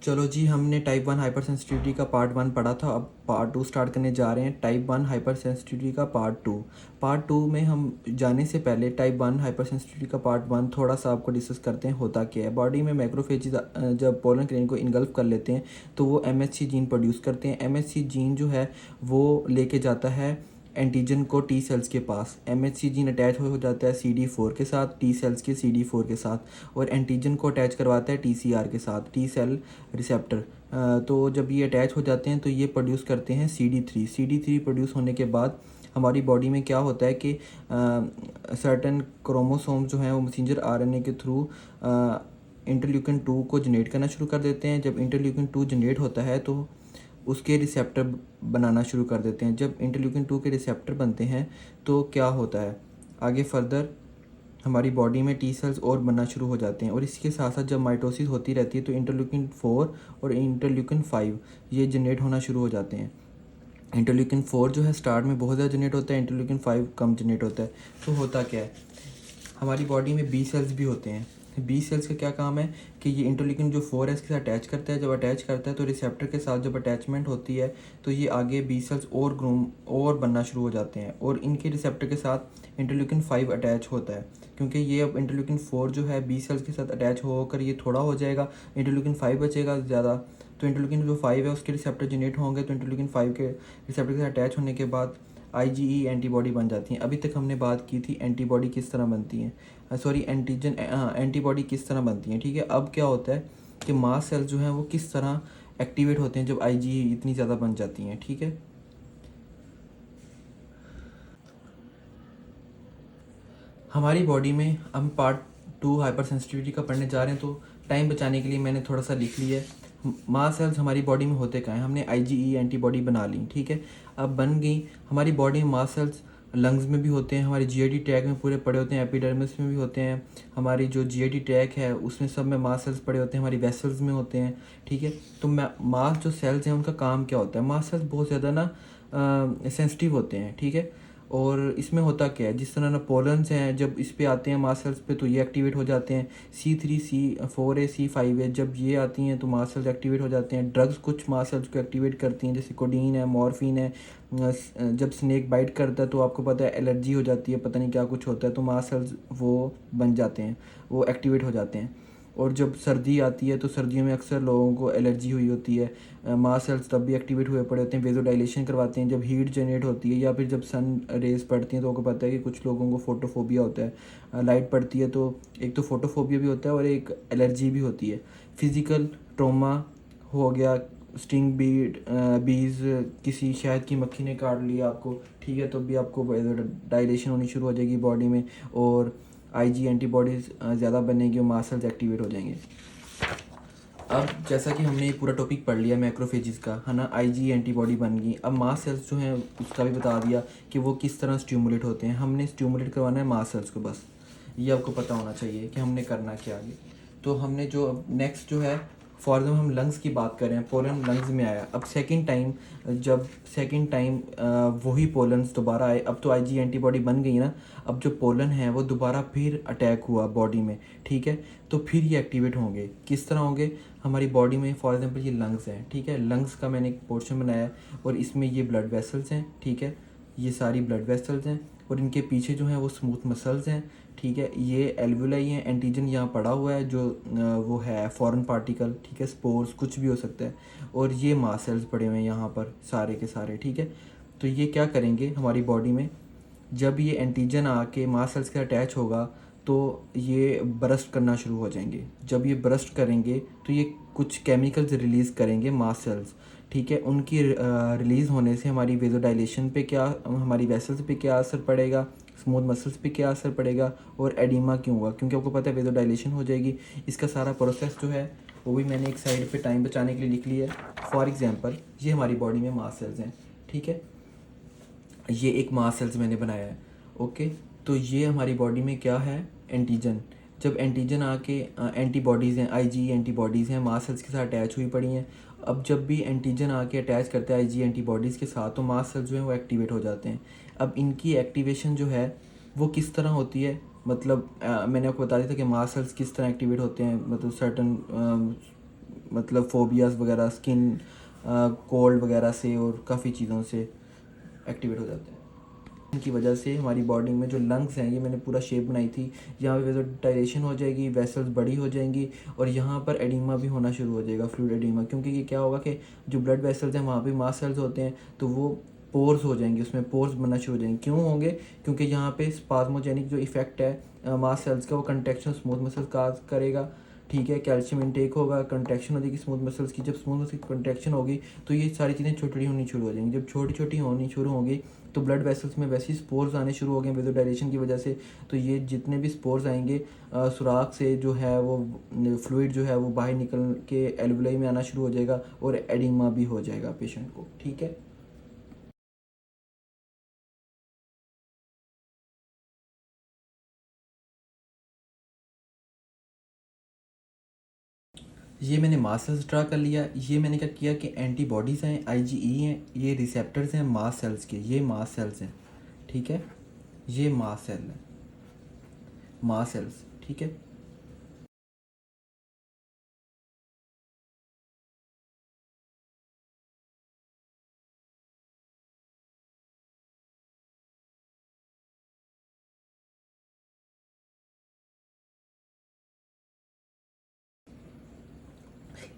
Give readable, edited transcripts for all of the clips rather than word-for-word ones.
चलो जी, हमने type 1 hyper sensitivity का पार्ट 1 पढ़ा था। अब पार्ट 2 स्टार्ट करने जा रहे हैं, टाइप 1 हाइपर सेंसिटिविटी का पार्ट 2। पार्ट 2 में हम जाने से पहले टाइप 1 हाइपर सेंसिटिविटी का पार्ट 1 थोड़ा सा आपको डिस्कस करते हैं होता क्या है। बॉडी में मैक्रोफेजेस जब पोलन ग्रेन को इनगल्फ कर लेते हैं तो वो एमएससी जीन प्रोड्यूस करते हैं। एमएससी जीन जो है वो लेके जाता है एंटीजन को टी सेल्स के पास। एमएचसी जीन अटैच हो जाता है CD4 के साथ, टी सेल्स के CD4 के साथ, और एंटीजन को अटैच करवाता है TCR के साथ, टी सेल रिसेप्टर। तो जब ये अटैच हो जाते हैं तो ये प्रोड्यूस करते हैं CD3 प्रोड्यूस होने के बाद हमारी बॉडी में क्या होता है कि सर्टन क्रोमोसोम जो हैं वो मैसेंजर आरएनए के थ्रू इंटरल्यूकिन 2 को जनरेट करना शुरू कर देते हैं। जब इंटरल्यूकिन 2 जनरेट होता है तो उसके रिसेप्टर बनाना शुरू कर देते हैं। जब इंटरल्यूकिन 2 के रिसेप्टर बनते हैं तो क्या होता है, आगे फर्दर हमारी बॉडी में टी सेल्स और बनना शुरू हो जाते हैं। और इसके साथ साथ जब माइटोसिस होती रहती है तो इंटरल्यूकिन 4 और इंटरल्यूकिन 5 ये जनरेट होना शुरू हो जाते हैं। इंटरल्यूकिन 4 जो है स्टार्ट में बहुत ज़्यादा जनरेट होता है, इंटरल्यूकिन 5 कम जनरेट होता है। तो होता क्या है, हमारी बॉडी में बी सेल्स भी होते हैं। बी सेल्स का क्या काम है कि ये इंटरल्यूकिन जो 4 है इसके साथ अटैच करता है। जब अटैच करता है तो रिसेप्टर के साथ जब अटैचमेंट होती है तो ये आगे बी सेल्स और ग्रूम और बनना शुरू हो जाते हैं, और इनके रिसेप्टर के साथ इंटरल्यूकिन 5 अटैच होता है। क्योंकि ये अब इंटरल्यूकिन 4 जो है बी सेल्स के साथ अटैच होकर ये थोड़ा हो जाएगा, इंटरल्यूकिन 5 बचेगा ज़्यादा। तो इंटरल्यूकिन जो 5 है उसके रिसेप्टर जनरेट होंगे, तो इंटरल्यूकिन 5 के रिसेप्टर के साथ अटैच होने के बाद IgE एंटीबॉडी बन जाती हैं। अभी तक हमने बात की थी एंटीबॉडी किस तरह बनती हैं, सॉरी एंटीजन एंटीबॉडी किस तरह बनती हैं, ठीक है। अब क्या होता है कि मास सेल्स जो हैं वो किस तरह एक्टिवेट होते हैं जब IgE इतनी ज़्यादा बन जाती हैं, ठीक है। हमारी बॉडी में हम पार्ट 2 हाइपर सेंसिटिविटी का पढ़ने जा रहे हैं, तो टाइम बचाने के लिए मैंने थोड़ा सा लिख लिया है। मास सेल्स हमारी बॉडी में होते क्या हैं, हमने IgE एंटीबॉडी बना ली, ठीक है। अब बन गई हमारी बॉडी में मास सेल्स, लंग्स में भी होते हैं, हमारे GIT ट्रैक में पूरे पड़े होते हैं, एपिडर्मिस में भी होते हैं, हमारी जो GIT ट्रैक है उसमें सब में मास सेल्स पड़े होते हैं, हमारी वेसल्स में होते हैं, ठीक है। तो मास जो सेल्स हैं उनका काम क्या होता है, मास सेल्स बहुत ज़्यादा ना सेंसिटिव होते हैं, ठीक है। और इसमें होता क्या है, जिस तरह ना पोलन्स हैं जब इस पे आते हैं मास सेल्स पे तो ये एक्टिवेट हो जाते हैं। C3 C4A C5A जब ये आती हैं तो मास सेल्स एक्टिवेट हो जाते हैं। ड्रग्स कुछ मास सेल्स को एक्टिवेट करती हैं, जैसे कोडीन है, मॉर्फिन है। जब स्नेक बाइट करता है तो आपको पता है एलर्जी हो जाती है, पता नहीं क्या कुछ होता है, तो मास सेल्स वो बन जाते हैं, वो एक्टिवेट हो जाते हैं। और जब सर्दी आती है तो सर्दियों में अक्सर लोगों को एलर्जी हुई होती है, मास सेल्स तब भी एक्टिवेट हुए पड़े होते हैं, वेजोडाइलेशन करवाते हैं। जब हीट जनरेट होती है या फिर जब सन रेज पड़ती हैं तो आपको पता है कि कुछ लोगों को फोटोफोबिया होता है, लाइट पड़ती है तो एक तो फोटोफोबिया भी होता है और एक एलर्जी भी होती है। फिज़िकल ट्रॉमा हो गया, स्टिंग बीज, किसी शहद की मक्खी ने काट लिया आपको, ठीक है, तो भी आपको डायलेशन होनी शुरू हो जाएगी बॉडी में, और IG एंटीबॉडीज़ ज़्यादा बनेगी और मास सेल्स एक्टिवेट हो जाएंगे। अब जैसा कि हमने ये पूरा टॉपिक पढ़ लिया मैक्रोफेजेस का, है ना, IG एंटीबॉडी बन गई। अब मास सेल्स जो हैं उसका भी बता दिया कि वो किस तरह स्टिमुलेट होते हैं। हमने स्टिमुलेट करवाना है मास सेल्स को, बस ये आपको पता होना चाहिए कि हमने करना क्या आगे। तो हमने जो अब नेक्स्ट जो है, फॉर एग्जाम्पल हम लंग्स की बात कर रहे हैं, पोलन लंग्स में आया। अब सेकंड टाइम वही पोलन्स दोबारा आए, अब तो IG एंटीबॉडी बन गई ना, अब जो पोलन है वो दोबारा फिर अटैक हुआ बॉडी में, ठीक है, तो फिर ये एक्टिवेट होंगे। किस तरह होंगे, हमारी बॉडी में फॉर एग्जांपल ये लंग्स हैं, ठीक है, लंग्स का मैंने एक पोर्शन बनाया है और इसमें ये ब्लड वेसल्स हैं, ठीक है, ये सारी ब्लड वेसल्स हैं, और इनके पीछे जो हैं वो स्मूथ मसल्स हैं, ठीक है। ये एल्वुलाई हैं, एंटीजन यहाँ पड़ा हुआ है जो वो है फॉरेन पार्टिकल, ठीक है, स्पोर्स कुछ भी हो सकता है, और ये मास सेल्स पड़े हुए हैं यहाँ पर सारे के सारे, ठीक है। तो ये क्या करेंगे हमारी बॉडी में, जब ये एंटीजन आके मास सेल्स के अटैच होगा तो ये बरस्ट करना शुरू हो जाएंगे। जब ये बरस्ट करेंगे तो ये कुछ केमिकल्स रिलीज़ करेंगे मास सेल्स, ठीक है। उनकी रिलीज़ होने से हमारी वेजोडाइलेशन पे क्या, हमारी वेसल्स पे क्या असर पड़ेगा, स्मूथ मसल्स पे क्या असर पड़ेगा, और एडिमा क्यों होगा, क्योंकि आपको पता है वेजोडाइलेशन हो जाएगी। इसका सारा प्रोसेस जो है वो भी मैंने एक साइड पे टाइम बचाने के लिए लिख लिया है। फॉर एग्जांपल ये हमारी बॉडी में मास सेल्स हैं, ठीक है, ये एक मास सेल्स मैंने बनाया है, ओके। तो ये हमारी बॉडी में क्या है, एंटीजन। जब एंटीजन आके एंटीबॉडीज़ हैं, IG एंटीबॉडीज़ हैं, मास सेल्स के साथ अटैच हुई पड़ी हैं। अब जब भी एंटीजन आके अटैच करते हैं IG एंटीबॉडीज़ के साथ तो मास सेल्स जो हैं वो एक्टिवेट हो जाते हैं। अब इनकी एक्टिवेशन जो है वो किस तरह होती है, मतलब मैंने आपको बता दिया था कि मास सेल्स किस तरह एक्टिवेट होते हैं, मतलब सर्टन मतलब फोबियाज़ वगैरह, स्किन कोल्ड वगैरह से और काफ़ी चीज़ों से एक्टिवेट हो जाते हैं। इनकी वजह से हमारी बॉडी में जो लंग्स हैं, ये मैंने पूरा शेप बनाई थी, यहाँ पे वेज़ोडाइलेशन हो जाएगी, वेसल्स बड़ी हो जाएंगी और यहाँ पर एडिमा भी होना शुरू हो जाएगा, फ्लूइड एडिमा। क्योंकि ये क्या होगा कि जो ब्लड वेसल्स हैं वहाँ पे मास सेल्स होते हैं, तो वो पोर्स हो जाएंगे, उसमें पोर्स बनना शुरू हो जाएंगे। क्यों होंगे? क्योंकि यहाँ पे स्पाज्मोजेनिक जो इफेक्ट है मास सेल्स का, वो कंट्रैक्शन स्मूथ मसल्स का करेगा। ठीक है, कैल्शियम इंटेक होगा, कंट्रैक्शन हो जाएगी स्मूथ मसल्स की। जब स्मूथ मसल्स की कंट्रैक्शन होगी तो ये सारी चीज़ें छोटी छोटी होनी शुरू हो जाएंगी। जब छोटी छोटी होनी शुरू होंगी तो ब्लड वेसल्स में वैसे ही स्पोर्स आने शुरू हो गए वेज़ोडाइलेशन की वजह से। तो ये जितने भी स्पोर्स आएंगे सुराख से जो है वो फ्लूइड जो है वो बाहर निकल के एल्वुलाई में आना शुरू हो जाएगा और एडिमा भी हो जाएगा पेशेंट को। ठीक है, ये मैंने मास सेल्स ड्रा कर लिया। ये मैंने क्या किया कि एंटीबॉडीज़ हैं, आईजीई हैं, ये रिसेप्टर्स हैं मास सेल्स के, ये मास सेल्स हैं। ठीक है, ये मास सेल है, मास सेल्स। ठीक है,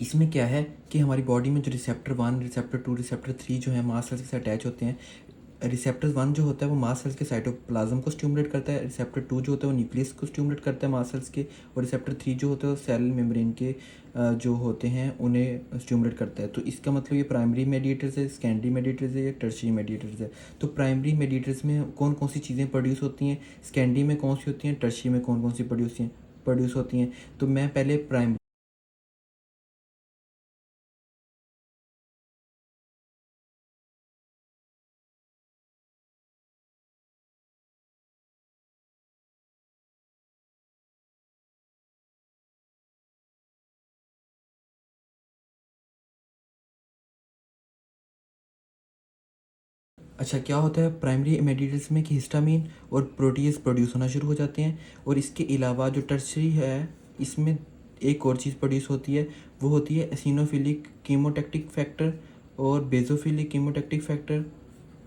इसमें क्या है कि हमारी बॉडी में जो रिसेप्टर 1, रिसेप्टर 2, रिसेप्टर 3 जो है मास सेल्स के साथ अटैच होते हैं। रिसेप्टर 1 जो होता है वो मास सेल्स के साइटोप्लाज्म को स्टिमुलेट करता है। रिसेप्टर 2 जो होता है वो न्यूक्लियस को स्टिमुलेट करता है मास सेल्स के। और रिसेप्टर 3 जो होता है वो सेल मेम्ब्रेन के जो होते हैं उन्हें स्टिमुलेट करता है। तो इसका मतलब ये प्राइमरी मेडिएटर्स है, सेकेंडरी मेडिएटर्स है, या टर्शियरी मेडिएटर्स है। तो प्राइमरी मेडिएटर्स में कौन कौन सी चीज़ें प्रोड्यूस होती हैं, सेकेंडरी में कौन सी होती हैं, टर्शियरी में कौन कौन सी प्रोड्यूस होती हैं। तो मैं पहले प्राइमरी अच्छा, क्या होता है प्राइमरी मेडिएटर्स में कि हिस्टामिन और प्रोटीज प्रोड्यूस होना शुरू हो जाते हैं। और इसके अलावा जो टर्शरी है इसमें एक और चीज़ प्रोड्यूस होती है, वो होती है एसिनोफिलिक कीमोटैक्टिक फैक्टर और बेजोफिलिक कीमोटैक्टिक फैक्टर,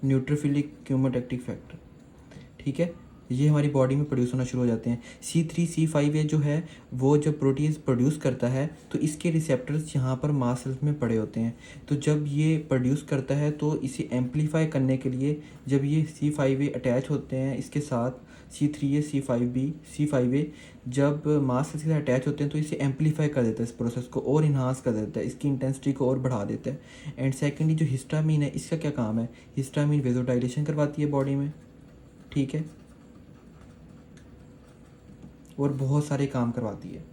न्यूट्रोफिलिक कीमोटैक्टिक फैक्टर। ठीक है, ये हमारी बॉडी में प्रोड्यूस होना शुरू हो जाते हैं। C3 C5 जो है वो जब प्रोटीन्स प्रोड्यूस करता है तो इसके रिसेप्टर्स यहाँ पर मास सेल्स में पड़े होते हैं। तो जब ये प्रोड्यूस करता है तो इसे एम्पलीफाई करने के लिए जब ये C5 अटैच होते हैं इसके साथ, C3 C5 जब मास सेल्स के साथ अटैच होते हैं तो इसे एम्पलीफाई कर देता है, इस प्रोसेस को और इन्हांस कर देता है, इसकी इंटेंसिटी को और बढ़ा देता है। एंड सेकेंडली जो हिस्टामिन है इसका क्या काम है, हिस्टामिन वेज़ोडाइलेशन करवाती है बॉडी में। ठीक है, और बहुत सारे काम करवाती है।